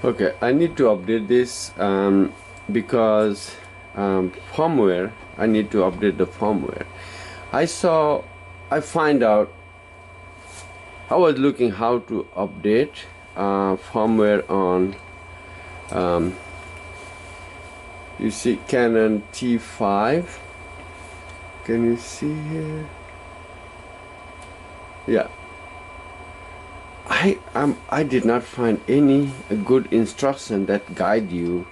Okay, I need to update this because firmware, I need to update the firmware. I find out, I was looking how to update firmware on you see Canon T5. Can you see here? Yeah. I did not find any good instruction that guide you,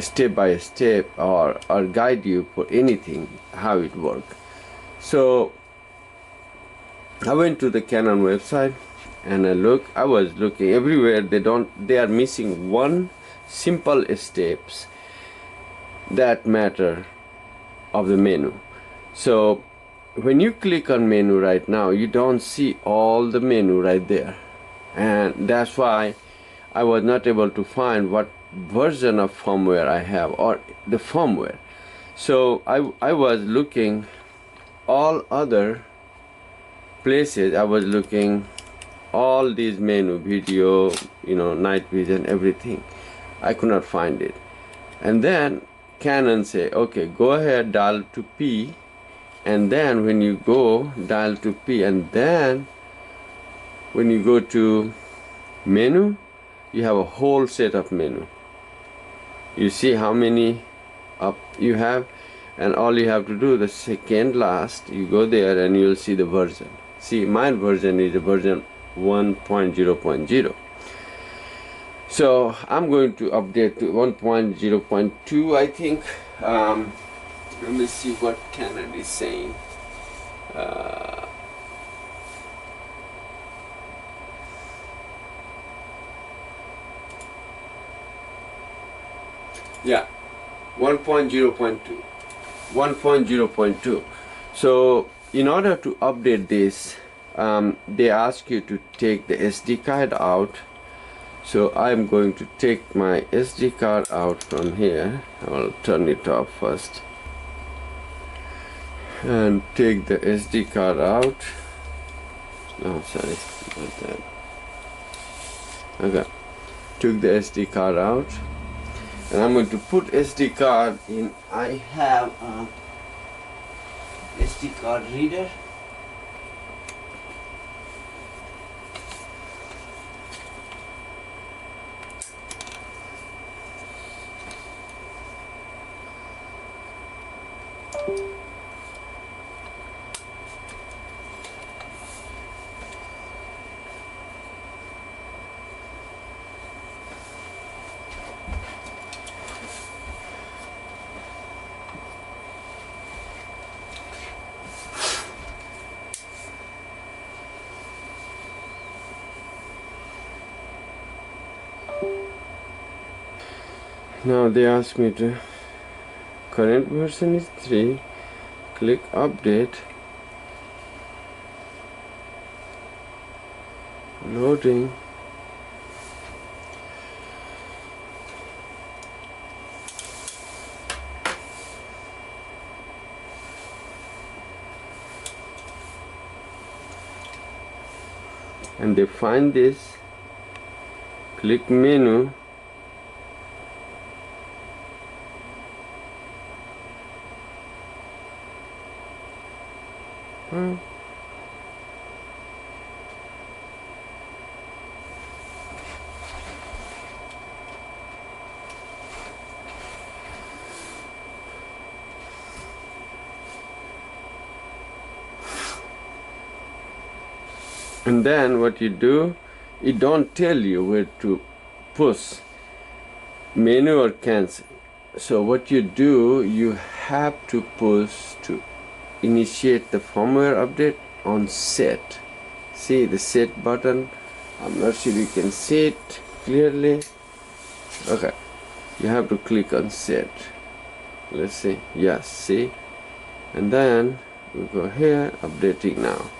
step by step, or guide you for anything how it works. So I went to the Canon website and I was looking everywhere. They are missing one simple steps that matter of the menu. So when you click on menu right now, you don't see all the menu right there, and that's why I was not able to find what version of firmware I have, or the firmware. So I was looking all other places. I was looking all these menu, video, night vision, everything. I could not find it. And then Canon say, okay, go ahead, dial to P. And then when you go dial to P, and then when you go to menu, you have a whole set of menu. You see how many up you have, and all you have to do, the second last, you go there and you'll see the version. See, my version is a version 1.0.0. So I'm going to update to 1.0.2, I think. Let me see what Canon is saying. Yeah, 1.0.2. 1.0.2. So in order to update this, they ask you to take the SD card out. So I'm going to take my SD card out from here. I'll turn it off first and take the SD card out. No, sorry, not that. Okay, took the SD card out, and I'm going to put SD card in. I have a SD card reader. Now they ask me to, current version is 3, click update, loading, and they find this, click menu, and then what you do, it don't tell you where to push, menu or cancel. So what you do, you have to push to initiate the firmware update on set. See the set button? I'm not sure you can see it clearly. Okay, you have to click on set. Let's see. Yes, see? And then we go here, updating now.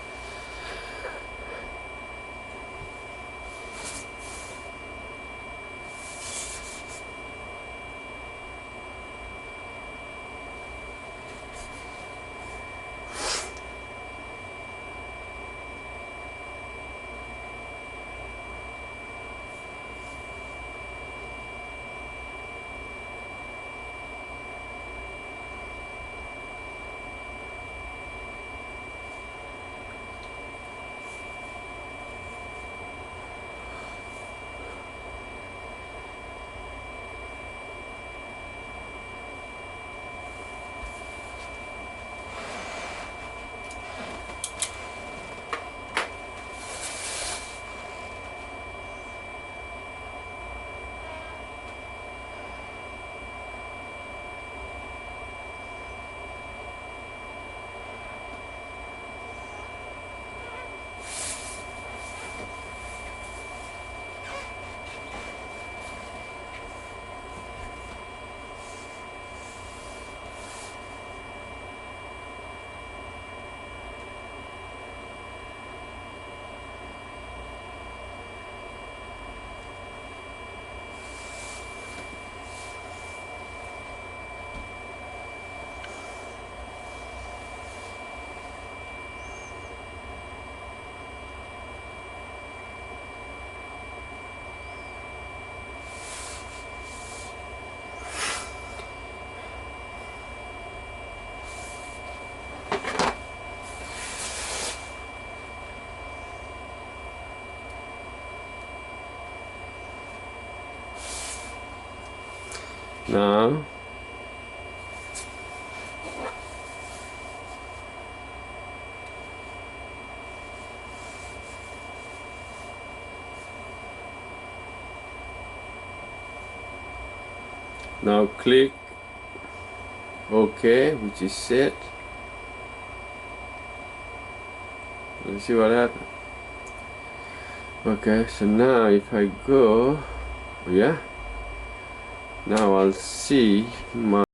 Now click OK, which is set. Let's see what happens. Okay, so now if I go, yeah, now I'll see my